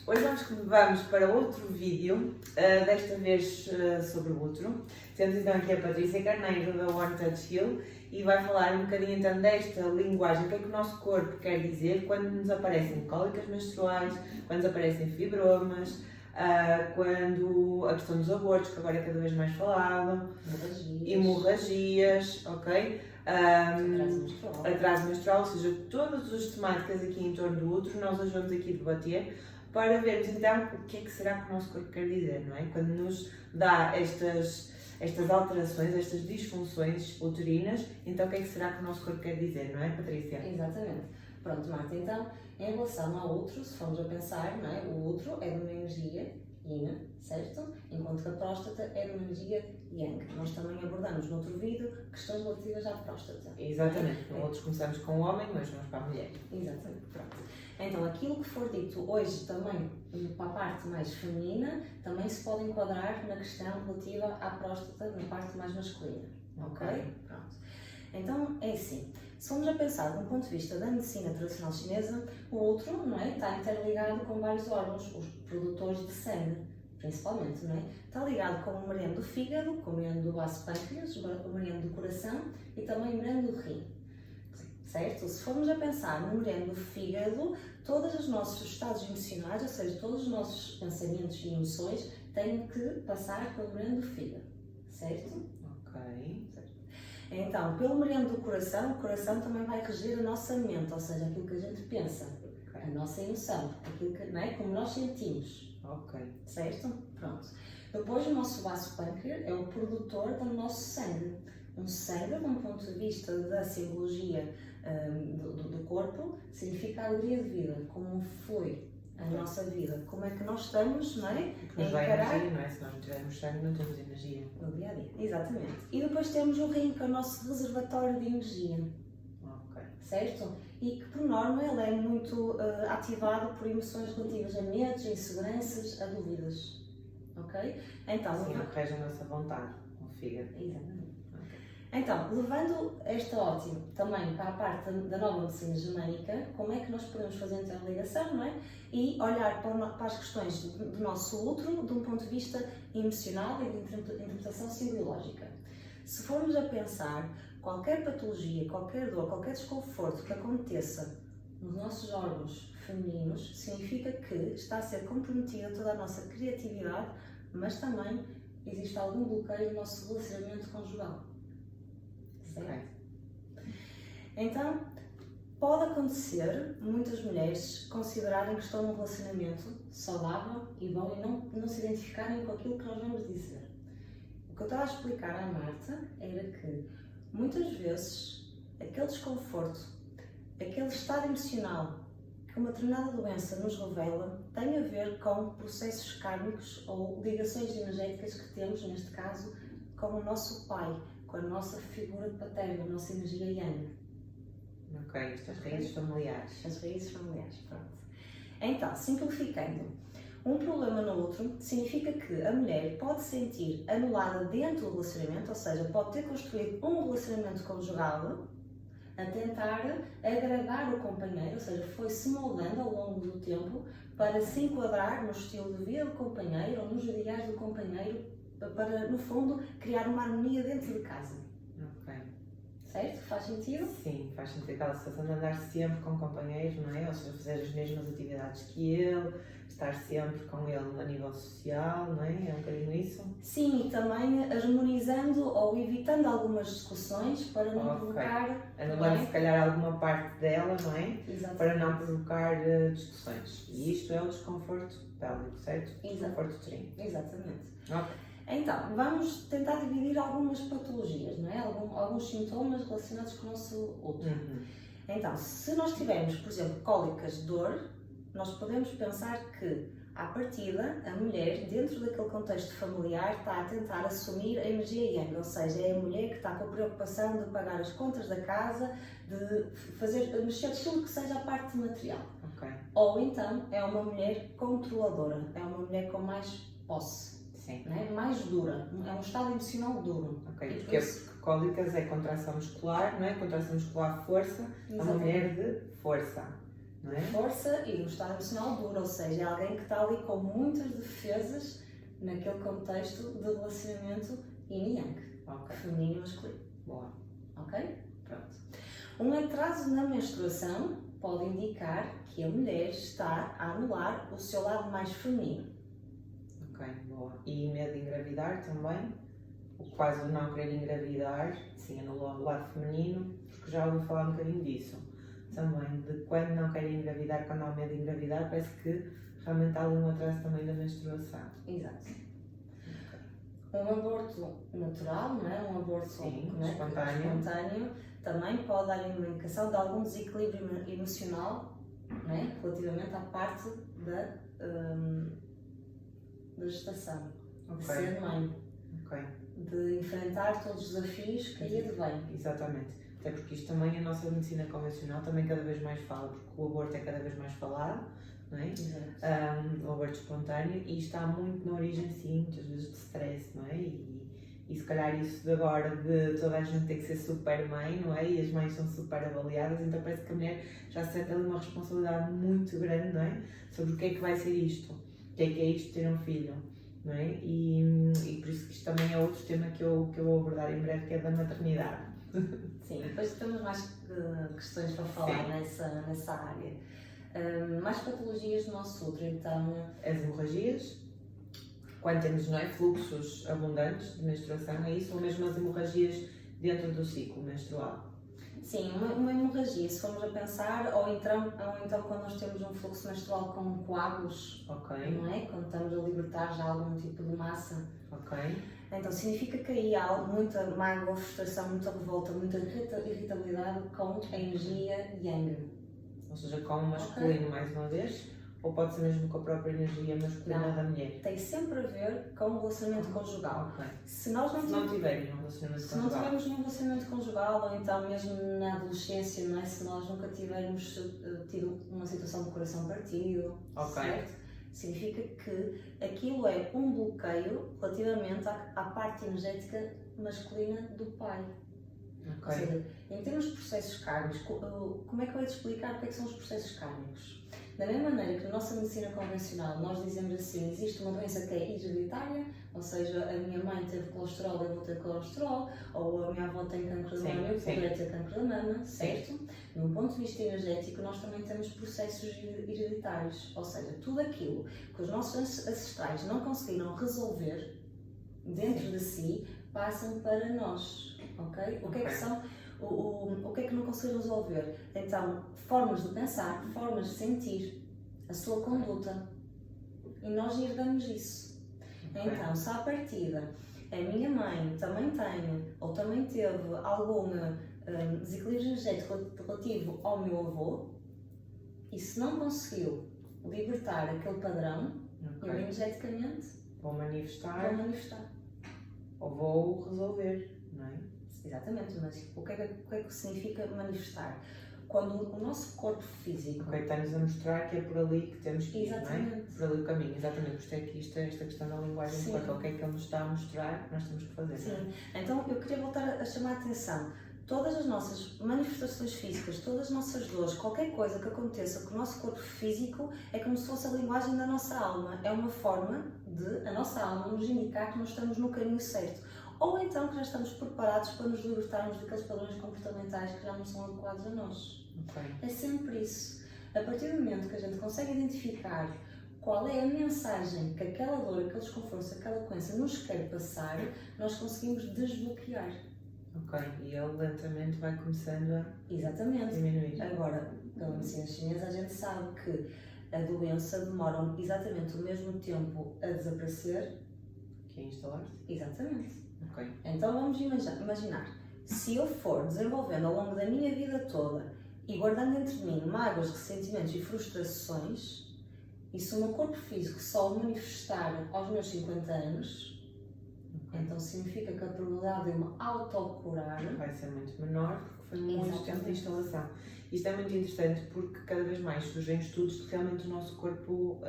Hoje vamos para outro vídeo, desta vez sobre o útero. Temos então aqui a Patrícia Carneiro da One Touch Heal e vai falar um bocadinho então desta linguagem, o que é que o nosso corpo quer dizer quando nos aparecem cólicas menstruais, quando nos aparecem fibromas, quando a questão dos abortos, que agora é cada vez mais falado, hemorragias, ok? Atraso menstrual, ou seja, todas as temáticas aqui em torno do útero nós as vamos aqui debater para vermos então o que é que será que o nosso corpo quer dizer, não é? Quando nos dá estas alterações, estas disfunções uterinas, então o que é que será que o nosso corpo quer dizer, não é, Patrícia? Exatamente. Pronto, Marta, então, em relação ao útero, se formos a pensar, não é? O útero é de uma energia yin, certo? Enquanto que a próstata é de uma energia yang. Nós também abordamos no outro vídeo questões relativas à próstata. Exatamente. Outros começamos com o homem, mas vamos para a mulher. Exatamente. Pronto. Então, aquilo que for dito hoje também para a parte mais feminina, também se pode enquadrar na questão relativa à próstata na parte mais masculina. Ok? Pronto. Então, é assim. Se formos a pensar de um ponto de vista da medicina tradicional chinesa, o útero, não é, está interligado com vários órgãos, os produtores de sangue, principalmente, não é? Está ligado com o merieno do fígado, com o merieno do vaso pâncreas, o merieno do coração e também o merieno do rim. Certo? Se formos a pensar no merieno do fígado, todos os nossos estados emocionais, ou seja, todos os nossos pensamentos e emoções, têm que passar pelo merieno do fígado. Certo? Ok. Então, pelo merieno do coração, o coração também vai reger a nossa mente, ou seja, aquilo que a gente pensa, a nossa emoção, aquilo que, não é? Como nós sentimos. Ok. Certo? Pronto. Depois, o nosso vaso pâncreas é o produtor do nosso sangue. Um sangue, de um ponto de vista da simbologia do corpo, significa a alegria de vida, como foi a nossa vida, como é que nós estamos, não é? Porque nos dá energia, não é? Se nós não tivermos sangue, não temos energia. No dia a dia, exatamente. E depois temos o rim, que é o nosso reservatório de energia. Ok. Certo? E que, por norma, ele é muito ativado por emoções relativas a medos, a inseguranças, a dúvidas. Ok? Então, sim, ele rege a nossa vontade, o fígado. Exatamente. Então, levando esta ótima também para a parte da nova medicina germânica, como é que nós podemos fazer então a ligação, não é? E olhar para as questões do nosso útero de um ponto de vista emocional e de interpretação psicológica. Se formos a pensar, qualquer patologia, qualquer dor, qualquer desconforto que aconteça nos nossos órgãos femininos, significa que está a ser comprometida toda a nossa criatividade, mas também existe algum bloqueio no nosso relacionamento conjugal. Okay. Então, pode acontecer muitas mulheres considerarem que estão num relacionamento saudável e bom e não se identificarem com aquilo que nós vamos dizer. O que eu estava a explicar à Marta era que muitas vezes aquele desconforto, aquele estado emocional que uma determinada doença nos revela tem a ver com processos kármicos ou ligações energéticas que temos, neste caso, com o nosso pai, com a nossa figura paterna, a nossa energia yang. Ok, estas raízes familiares. As raízes familiares, pronto. Então, simplificando, um problema no útero significa que a mulher pode se sentir anulada dentro do relacionamento, ou seja, pode ter construído um relacionamento conjugal a tentar agradar o companheiro, ou seja, foi-se moldando ao longo do tempo para se enquadrar no estilo de vida do companheiro ou nos ideais do companheiro, para, no fundo, criar uma harmonia dentro de casa. Ok. Certo? Faz sentido? Sim, faz sentido aquela situação de andar sempre com companheiros, não é? Ou seja, fazer as mesmas atividades que ele, estar sempre com ele a nível social, não é? É um bocadinho isso? Sim, e também harmonizando ou evitando algumas discussões para não provocar... Anulando se calhar alguma parte dela, não é? Exatamente. Para não provocar discussões. E isto é o desconforto pélvico, certo? Desconforto uterino. Exatamente. Ok. Então, vamos tentar dividir algumas patologias, não é? Alguns sintomas relacionados com o nosso útero. Então, se nós tivermos, por exemplo, cólicas de dor, nós podemos pensar que, à partida, a mulher, dentro daquele contexto familiar, está a tentar assumir a energia yang, ou seja, é a mulher que está com a preocupação de pagar as contas da casa, de mexer tudo que seja a parte material. Okay. Ou então, é uma mulher controladora, é uma mulher com mais posse. Sim. Né? Mais dura, é um estado emocional duro. Ok, porque cólicas é contração muscular, não é? Contração muscular força, é uma mulher de força, não é? Força e no estado emocional duro, ou seja, é alguém que está ali com muitas defesas naquele contexto de relacionamento yin e yang, feminino e masculino. Boa. Ok? Pronto. Um atraso na menstruação pode indicar que a mulher está a anular o seu lado mais feminino. Ok, boa. E medo de engravidar também? O quase o não querer engravidar, sim, anula o lado feminino, porque já ouvi falar um bocadinho disso. Também, de quando não querem engravidar, quando há medo de engravidar, parece que realmente há ali um atraso também da menstruação. Exato. Um aborto natural, não é? Um aborto espontâneo, também pode dar uma indicação de algum desequilíbrio emocional, não é? Relativamente à parte da gestação, de ser mãe, de enfrentar todos os desafios que aí advêm. Exatamente. Até porque isto também, a nossa medicina convencional também cada vez mais fala, porque o aborto é cada vez mais falado, não é? O aborto espontâneo, e está muito na origem, sim, muitas vezes de stress, não é? E se calhar isso de agora, de toda a gente ter que ser super mãe, não é? E as mães são super avaliadas, então parece que a mulher já sente ali uma responsabilidade muito grande, não é? Sobre o que é que vai ser isto, o que é isto ter um filho, não é? E por isso que isto também é outro tema que eu vou abordar em breve, que é da maternidade. Sim, depois temos mais questões para falar nessa área. Mais patologias do nosso útero, então. As hemorragias, quando temos, não é, fluxos abundantes de menstruação, é isso? Ou mesmo as hemorragias dentro do ciclo menstrual? Sim, uma hemorragia, se formos a pensar, ou então quando nós temos um fluxo menstrual com coágulos, não é? Quando estamos a libertar já algum tipo de massa. Então significa que aí há muita mágoa, frustração, muita revolta, muita irritabilidade com a energia yang. Ou seja, com o masculino mais uma vez, ou pode ser mesmo com a própria energia masculina da mulher? Tem sempre a ver com o relacionamento conjugal. Se nós não tivermos um relacionamento conjugal. Se não tivermos um relacionamento conjugal, ou então mesmo na adolescência, não é? Se nós nunca tivermos tido uma situação de coração partido, certo? Significa que aquilo é um bloqueio relativamente à parte energética masculina do pai. Ou seja, em termos de processos kármicos, como é que eu ia te explicar o que é que são os processos kármicos? Da mesma maneira que na nossa medicina convencional nós dizemos assim, existe uma doença que é hereditária, ou seja, a minha mãe teve colesterol, eu vou ter colesterol, ou a minha avó tem cancro da mama, eu poderei ter cancro da mama, certo? No ponto de vista energético, nós também temos processos hereditários, ou seja, tudo aquilo que os nossos ancestrais não conseguiram resolver dentro de si, passam para nós, ok? O que é que são? O que é que não conseguiram resolver? Então, formas de pensar, formas de sentir, a sua conduta. E nós herdamos isso. Então, se à partida a minha mãe também tem, ou também teve algum desequilíbrio energético relativo ao meu avô, e se não conseguiu libertar aquele padrão, eu energeticamente vou manifestar. Ou vou resolver, não é? Exatamente, mas o que é que significa manifestar? Quando o nosso corpo físico... está-nos a mostrar que é por ali que temos que ir, não é? Por ali o caminho, exatamente. Isto é que esta questão da linguagem do corpo, o que é que ele nos está a mostrar, nós temos que fazer. Sim, então eu queria voltar a chamar a atenção. Todas as nossas manifestações físicas, todas as nossas dores, qualquer coisa que aconteça com o nosso corpo físico é como se fosse a linguagem da nossa alma. É uma forma de a nossa alma nos indicar que nós estamos no caminho certo. Ou então que já estamos preparados para nos libertarmos daqueles padrões comportamentais que já não são adequados a nós. É sempre isso. A partir do momento que a gente consegue identificar qual é a mensagem que aquela dor, aquele desconforto, aquela doença nos quer passar, nós conseguimos desbloquear. E ele lentamente vai começando a diminuir. Agora, pela medicina chinesa, a gente sabe que a doença demora exatamente o mesmo tempo a desaparecer que a instalar-se. Exatamente. Então vamos imaginar, se eu for desenvolvendo ao longo da minha vida toda e guardando entre mim mágoas, ressentimentos e frustrações, e se o meu corpo físico só o manifestar aos meus 50 anos, então significa que a probabilidade de eu me autocurar vai ser muito menor, porque foi muito tempo de instalação. Isto é muito interessante porque cada vez mais surgem estudos de que realmente o nosso corpo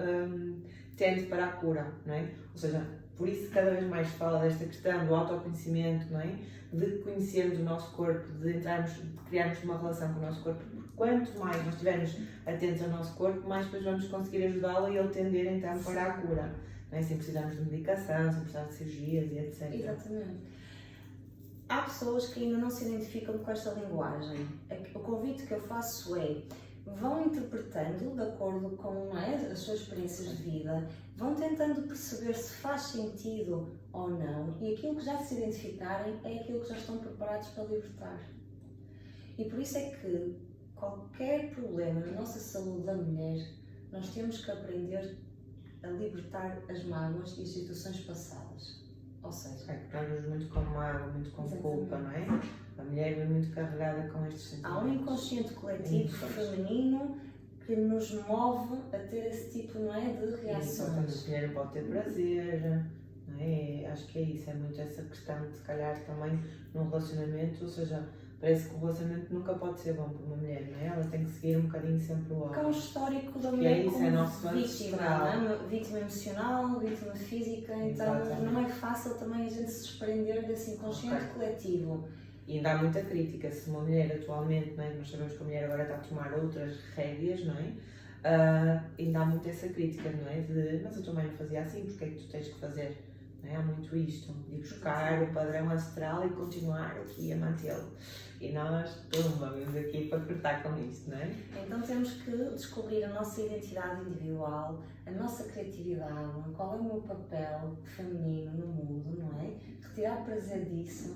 tende para a cura, não é? Ou seja, por isso cada vez mais se fala desta questão do autoconhecimento, não é? De conhecermos o nosso corpo, de criarmos uma relação com o nosso corpo, porque quanto mais nós estivermos atentos ao nosso corpo, mais depois vamos conseguir ajudá-lo e ele tender então para a cura, não é? Sem precisarmos de medicação, sem precisar de cirurgias e etc. Exatamente. Há pessoas que ainda não se identificam com esta linguagem. O convite que eu faço é: vão interpretando de acordo com, não é, as suas experiências de vida, vão tentando perceber se faz sentido ou não, e aquilo que já se identificarem é aquilo que já estão preparados para libertar. E por isso é que qualquer problema na nossa saúde da mulher, nós temos que aprender a libertar as mágoas e as situações passadas. Ou seja, Pegamos muito com mágoa, muito com culpa, não é? A mulher vem muito carregada com estes sentimentos. há um inconsciente coletivo feminino que nos move a ter esse tipo, não é, de reações. A mulher não pode ter prazer, não é? Acho que é isso, é muito essa questão de se calhar também num relacionamento, ou seja, parece que o relacionamento nunca pode ser bom para uma mulher, não é? Ela tem que seguir um bocadinho sempre o Porque há um homem. histórico da Que mulher é isso, como é nosso vítima, ancestral. não é? Vítima emocional, vítima física, então Exatamente. não é fácil também a gente se desprender desse inconsciente coletivo. E ainda há muita crítica, se uma mulher atualmente, não é? Nós sabemos que a mulher agora está a tomar outras rédeas, não é? Ainda há muito essa crítica, não é? De, mas a tua mãe não fazia assim, porque é que tu tens que fazer? Não é? Há muito isto, de ir buscar o padrão ancestral e continuar aqui a mantê-lo. E nós, vamos aqui para cortar com isto, não é? Então temos que descobrir a nossa identidade individual, a nossa criatividade, qual é o meu papel feminino no mundo, não é? Retirar prazer disso,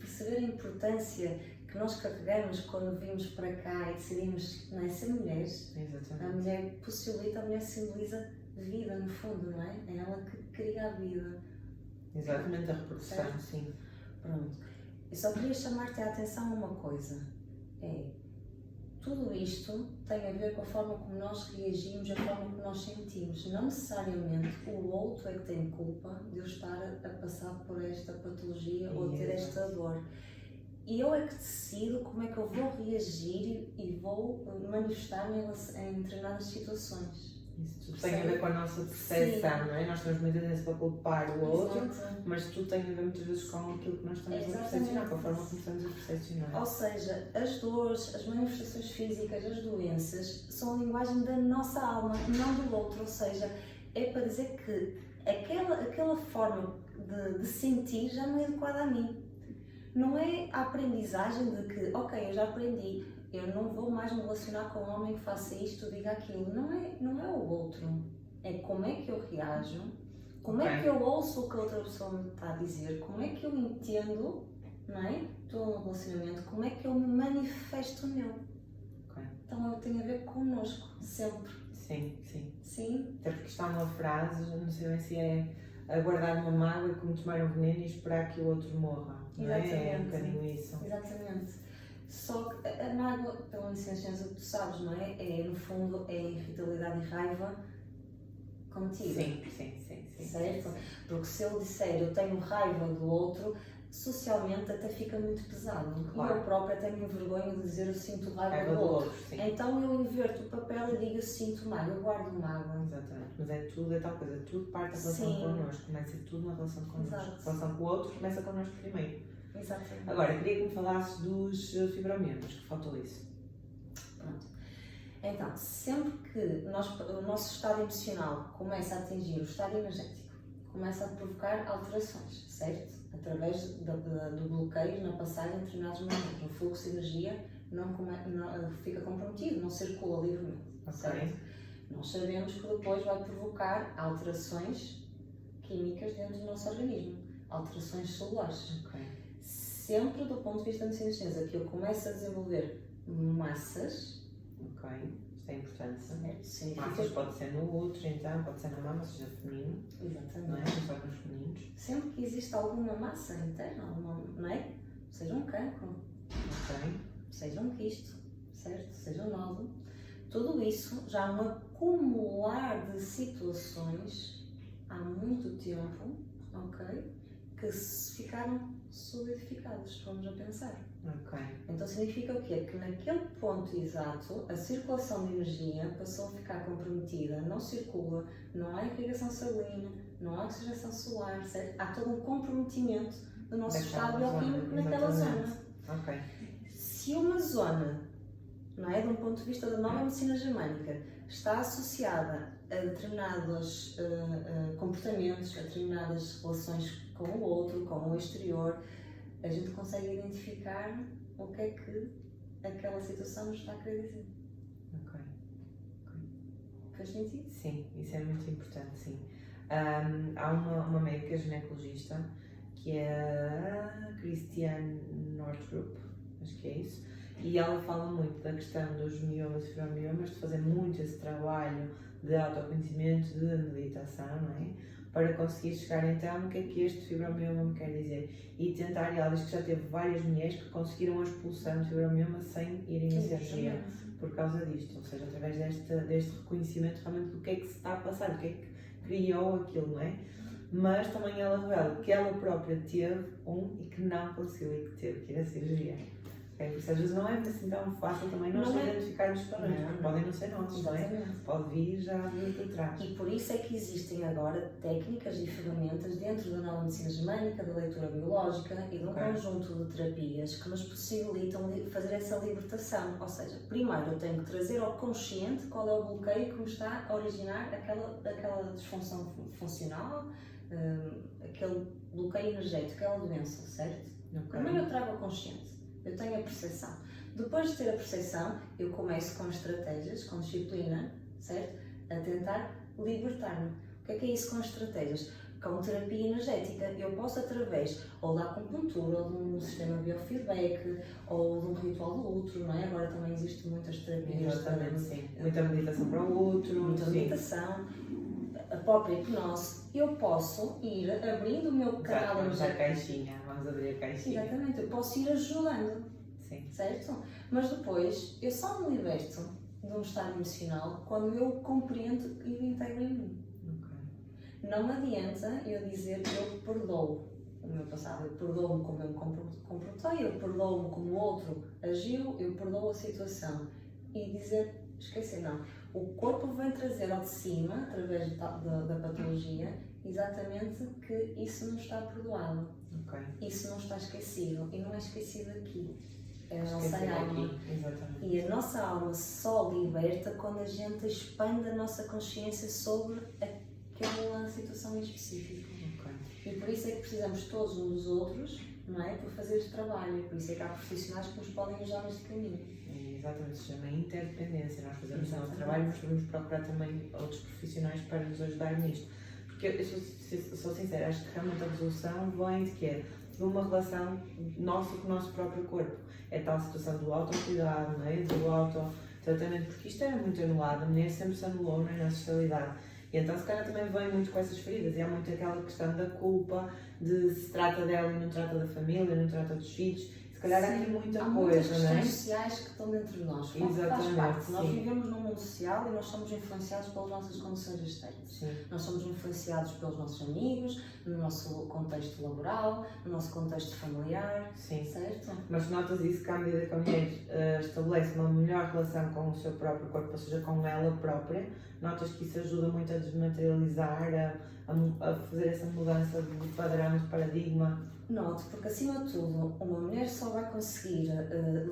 perceber a importância que nós carregamos quando vimos para cá e decidimos, não é, ser mulheres. Exatamente. A mulher possibilita, a mulher simboliza vida no fundo, não é? É ela que cria a vida. Exatamente, a reprodução, Certo? sim. Pronto. Eu só queria chamar-te a atenção a uma coisa. Tudo isto tem a ver com a forma como nós reagimos, a forma como nós sentimos. Não necessariamente o outro é que tem culpa de eu estar a passar por esta patologia ou ter esta dor. E eu é que decido como é que eu vou reagir e vou manifestar-me em determinadas situações. Isso tudo tem a ver com a nossa percepção, não é? Nós temos muita tendência para culpar o outro, Exato. mas tudo tem a ver muitas vezes com aquilo que nós estamos a percepcionar, com a forma como estamos a percepcionar. Ou seja, as dores, as manifestações físicas, as doenças são a linguagem da nossa alma, não do outro. Ou seja, é para dizer que aquela forma de sentir já não é adequada a mim. Não é a aprendizagem de que, ok, eu já aprendi, eu não vou mais me relacionar com um homem que faça isto, diga aquilo. Não é o outro. É como é que eu reajo, como é que eu ouço o que a outra pessoa me está a dizer, como é que eu entendo, não é? Estou num relacionamento, como é que eu me manifesto nele. Então tem a ver connosco, sempre. Sim, sim. Sim. Até porque está uma frase, não sei bem se é aguardar uma mágoa como tomar um veneno e esperar que o outro morra. Não é? É um bocadinho isso. Exatamente. Só que a mágoa, pela licença que tu sabes, não é? No fundo, é irritabilidade e raiva contigo. Sim. Certo? Sim. Porque se eu disser eu tenho raiva do outro, socialmente até fica muito pesado. Claro. E eu própria até me envergonho de dizer eu sinto raiva Raiva do outro. sim. Então eu inverto o papel e digo eu sinto mágoa, eu guardo mágoa. Exatamente. Mas é tudo, é tal coisa, tudo parte da relação connosco. Começa tudo na relação connosco. Exato. A relação com o outro começa connosco primeiro. Exatamente. Agora, queria que me falasses dos fibromiomas, que faltou isso. Pronto. Então, sempre que o nosso estado emocional começa a atingir o estado energético, começa a provocar alterações, certo? Através do bloqueio na passagem de determinados momentos. O fluxo de energia não fica comprometido, não circula livremente. Certo? Nós sabemos que depois vai provocar alterações químicas dentro do nosso organismo, alterações celulares. Sempre do ponto de vista da medicina chinesa, que eu começo a desenvolver massas. Isto é importante. Significa... Massas pode ser no útero, então, pode ser na mama, seja feminino. Exatamente. Não é? Nos órgãos femininos. Sempre que existe alguma massa interna, não é? Seja um cancro, seja um quisto, certo? Seja um nódulo. Tudo isso já é um acumular de situações há muito tempo, ok? que se ficaram solidificadas, se formos a pensar. Ok. Então significa o quê? Que naquele ponto exato a circulação de energia passou a ficar comprometida, não circula, não há irrigação salina, não há oxigenação solar, certo? Há todo um comprometimento do nosso estado bioquímico naquela zona. Ok. Se uma zona, não é, de um ponto de vista da nova medicina germânica, está associada a determinados comportamentos, a determinadas relações com o outro, com o exterior, a gente consegue identificar o que é que aquela situação nos está a querer dizer. Ok. Faz sentido? Sim, isso é muito importante, sim. Há uma médica ginecologista que é a Christiane Northrup, acho que é isso, e ela fala muito da questão dos miomas e fibromiomas, de fazer muito esse trabalho de autoconhecimento, de meditação, não é? Para conseguir chegar então no que é que este fibromioma me quer dizer. E tentar, e ela diz que já teve várias mulheres que conseguiram a expulsão de fibromioma sem irem a cirurgia por causa disto, ou seja, através deste reconhecimento realmente do que é que se está a passar, do que é que criou aquilo, não é? Mas também ela revela que ela própria teve e que não conseguiu e que teve que ir à cirurgia. Por isso às vezes não é assim tão fácil também nós identificarmos os padrões, porque podem não ser nossos, não é? Pode vir já vir por trás. E por isso é que existem agora técnicas e ferramentas dentro da nova medicina germânica, da leitura biológica e de um conjunto de terapias que nos possibilitam fazer essa libertação. Ou seja, primeiro eu tenho que trazer ao consciente qual é o bloqueio que me está a originar aquela disfunção funcional, aquele bloqueio energético, aquela doença, certo? Primeiro eu trago ao consciente. Eu tenho a percepção. Depois de ter a percepção, eu começo com estratégias, com disciplina, certo? A tentar libertar-me. O que é isso com estratégias? Com terapia energética. Eu posso, através ou da acupuntura, ou de um sistema biofeedback, ou de um ritual do outro, não é? Agora também existem muitas terapias. Exatamente, sim. Muita meditação para o outro. Muita meditação. A própria hipnose, eu posso ir abrindo o meu canal energético. A caixinha, vamos abrir a caixinha. Exatamente, eu posso ir ajudando. Sim. Certo? Mas depois, eu só me liberto de um estado emocional quando eu compreendo e o integro em mim. Não adianta eu dizer que eu perdoo o meu passado, eu perdoo-me como eu me comportei, eu perdoo-me como o outro agiu, eu perdoo a situação. E dizer, esquecer, não. O corpo vem trazer ao de cima, através da patologia, exatamente que isso não está perdoado. Isso não está esquecido. E não é esquecido aqui. É a nossa alma. E a nossa alma só liberta quando a gente expande a nossa consciência sobre aquela situação em específico. E por isso é que precisamos todos uns dos outros, não é? Por fazer este trabalho. Por isso é que há profissionais que nos podem ajudar neste caminho. Exatamente, se chama interdependência. Nós fazemos o nosso trabalho, mas devemos procurar também outros profissionais para nos ajudar nisto. Porque eu sou sincera, acho que realmente a resolução vem de quê? De uma relação nossa com o nosso próprio corpo. É tal situação do autocuidado, não é? Do autotratamento, porque isto era muito anulado, a mulher sempre se anulou, não é? Na sexualidade. E então se calhar também vem muito com essas feridas, e há muito aquela questão da culpa, de se trata dela e não trata da família, não trata dos filhos. Se calhar há aqui muita coisa, não é? Há muitas questões sociais que estão dentro de nós. Exatamente, faz parte. Nós vivemos num mundo social e nós somos influenciados pelas nossas condições externas. Sim. Nós somos influenciados pelos nossos amigos, no nosso contexto laboral, no nosso contexto familiar, sim. Certo? Mas notas isso que à medida que a mulher estabelece uma melhor relação com o seu próprio corpo, ou seja, com ela própria, notas que isso ajuda muito a desmaterializar, a fazer essa mudança de padrão, de paradigma. Note, porque acima de tudo, uma mulher só vai conseguir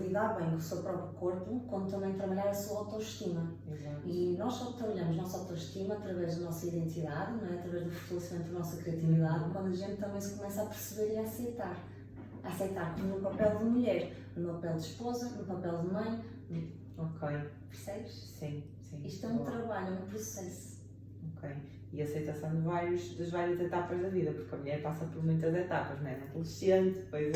lidar bem com o seu próprio corpo quando também trabalhar a sua autoestima. Exato. E nós só trabalhamos a nossa autoestima através da nossa identidade, não é? Através do fortalecimento da nossa criatividade, quando a gente também se começa a perceber e a aceitar. Aceitar como no papel de mulher, no papel de esposa, no papel de mãe. Ok. Percebes? Sim, sim. Isto é um trabalho, é um processo. Ok. E a aceitação das várias etapas da vida, porque a mulher passa por muitas etapas, não é? Na adolescente, depois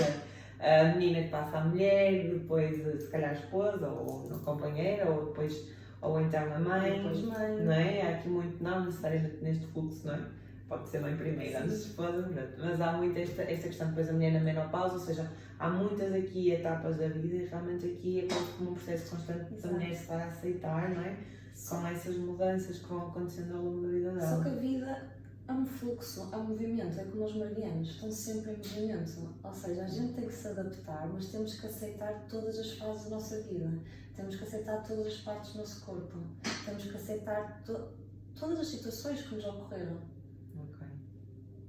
a menina que passa a mulher, depois se calhar a esposa, ou a companheira, ou então a mãe, depois mãe. Não é? Há aqui muito, não necessariamente neste fluxo, não é? Pode ser mãe primeiro, antes de esposa, mas há muito esta questão depois a mulher na menopausa, ou seja, há muitas aqui etapas da vida e realmente aqui é quase como um processo constante da mulher se vai aceitar, não é? Com essas mudanças que vão acontecendo ao longo da vida dela. Só que a vida há um fluxo, há um movimento, é como os meridianos, estão sempre em movimento. Ou seja, a gente tem que se adaptar, mas temos que aceitar todas as fases da nossa vida. Temos que aceitar todas as partes do nosso corpo. Temos que aceitar todas as situações que nos ocorreram. Ok.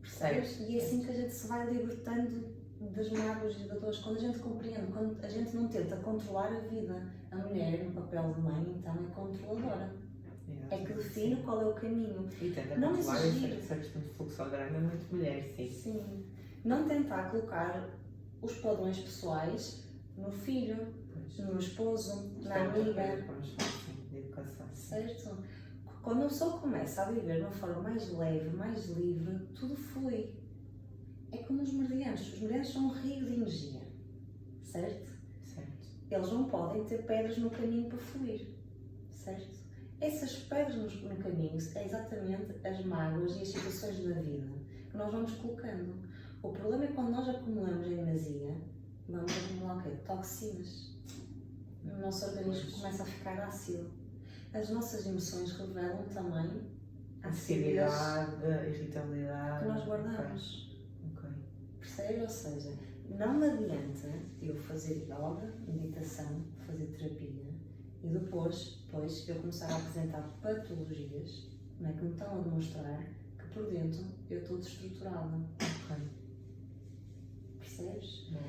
Percebes? E é assim que a gente se vai libertando das mágoas e das dores. Quando a gente compreende, quando a gente não tenta controlar a vida. A mulher, no papel de mãe, então é controladora. É que define qual é o caminho. E tenta Não controlar exigir. essa questão de fluxograma é muito mulher, sim. Sim. Não tentar colocar os padrões pessoais no filho, Pois. no esposo, Isto na é outra amiga. coisa que vamos falar, sim, de educação. Certo? Quando a pessoa começa a viver de uma forma mais leve, mais livre, tudo flui. É como os meridianos. Os meridianos são um rio de energia. Certo? Certo. Eles não podem ter pedras no caminho para fluir. Certo? Essas pedras no caminho é exatamente as mágoas e as situações da vida que nós vamos colocando. O problema é quando nós acumulamos em demasia, vamos acumular o quê? Toxinas. O nosso organismo começa a ficar ácido. As nossas emoções revelam também a acidez Ansiedade, irritabilidade. que nós guardamos. Ok. Percebe? Ou seja, não me adianta eu fazer yoga, meditação, fazer terapia e depois eu começar a apresentar patologias, não é, que me estão a demonstrar que por dentro eu estou desestruturada. Ok. Percebes? Bom.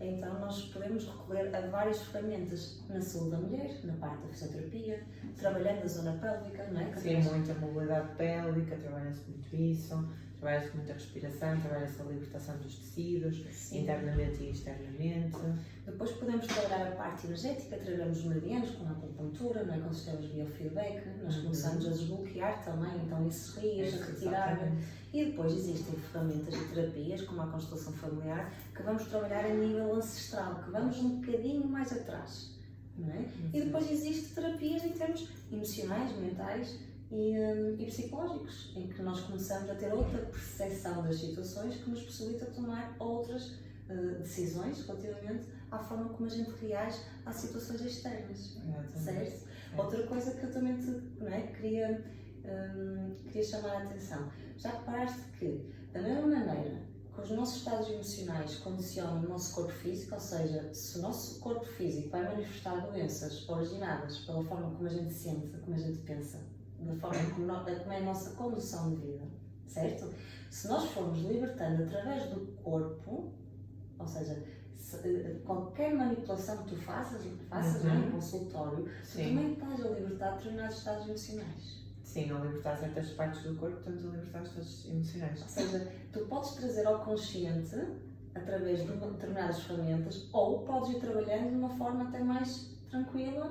Então nós podemos recorrer a várias ferramentas na saúde da mulher, na parte da fisioterapia, trabalhando a zona pélvica, não é? Que Sim, muita mobilidade pélvica, trabalha-se muito isso, trabalha-se muita respiração, trabalha-se a libertação dos tecidos, Sim. internamente e externamente. Depois podemos trabalhar a parte energética, trabalhamos os meridianos com a acupuntura, não é? Com sistemas de biofeedback, nós começamos a desbloquear também então esses rios, a retirar. Exatamente. E depois existem ferramentas e terapias, como a constelação familiar, que vamos trabalhar a nível ancestral, que vamos um bocadinho mais atrás, não é? E depois existem terapias em termos emocionais, mentais e psicológicos, em que nós começamos a ter outra percepção das situações que nos possibilita tomar outras decisões relativamente à forma como a gente reage às situações externas, certo? Outra coisa que eu também queria chamar a atenção. Já reparaste que, da mesma maneira que os nossos estados emocionais condicionam o nosso corpo físico, ou seja, se o nosso corpo físico vai manifestar doenças originadas pela forma como a gente sente, como a gente pensa, da forma como é a nossa condução de vida, certo? Se nós formos libertando através do corpo, ou seja, qualquer manipulação que tu faças em consultório, tu também estás a libertar determinados estados emocionais. Sim, ao libertar certas partes do corpo, estamos a libertar os estados emocionais. Ou seja, tu podes trazer ao consciente através de determinadas ferramentas ou podes ir trabalhando de uma forma até mais tranquila,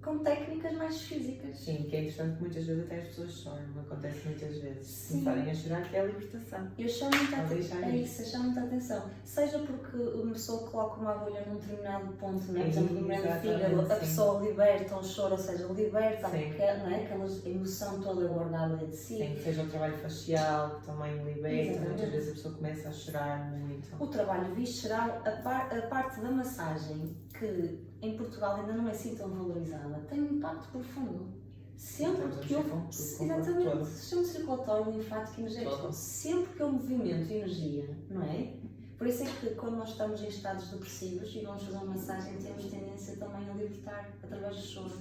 com técnicas mais físicas. Sim, que é interessante que muitas vezes até as pessoas choram, acontece muitas vezes. Começarem a chorar, que é a libertação. Eu chamo muita atenção. É isso, eu chamo muita atenção. Seja porque uma pessoa coloca uma agulha num determinado ponto, né? Por exemplo, no meio do fígado, a pessoa liberta um choro, ou seja, liberta aquela emoção toda guardada dentro de si. Sim, que seja o trabalho facial, que também liberta. Muitas vezes a pessoa começa a chorar muito. O trabalho visceral, a parte da massagem, que em Portugal ainda não é assim tão valorizada, tem um impacto profundo. Sempre que eu. Exatamente, sistema circulatório, linfático e energético. Sempre que eu movimento energia, não é? Por isso é que quando nós estamos em estados depressivos e vamos fazer uma massagem, temos tendência também a libertar através do choro.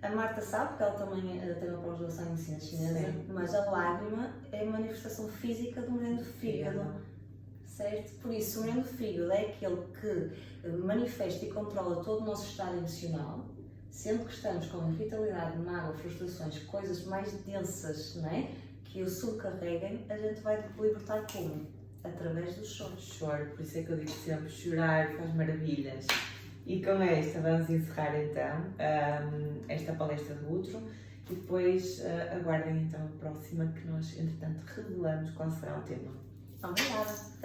A Marta sabe que ela também tem uma pós-graduação em medicina chinesa, mas a lágrima é a manifestação física do moreno do fígado. Certo? Por isso, o moreno do fígado é aquele que manifesta e controla todo o nosso estado emocional, sendo que estamos com irritabilidade, mágoa, frustrações, coisas mais densas, não é? Que o subcarreguem, a gente vai libertar como? Através do choro. Choro, por isso é que eu digo sempre, chorar faz maravilhas. E com esta vamos encerrar então esta palestra do útero e depois aguardem então a próxima que nós entretanto revelamos qual será o tema. Obrigada!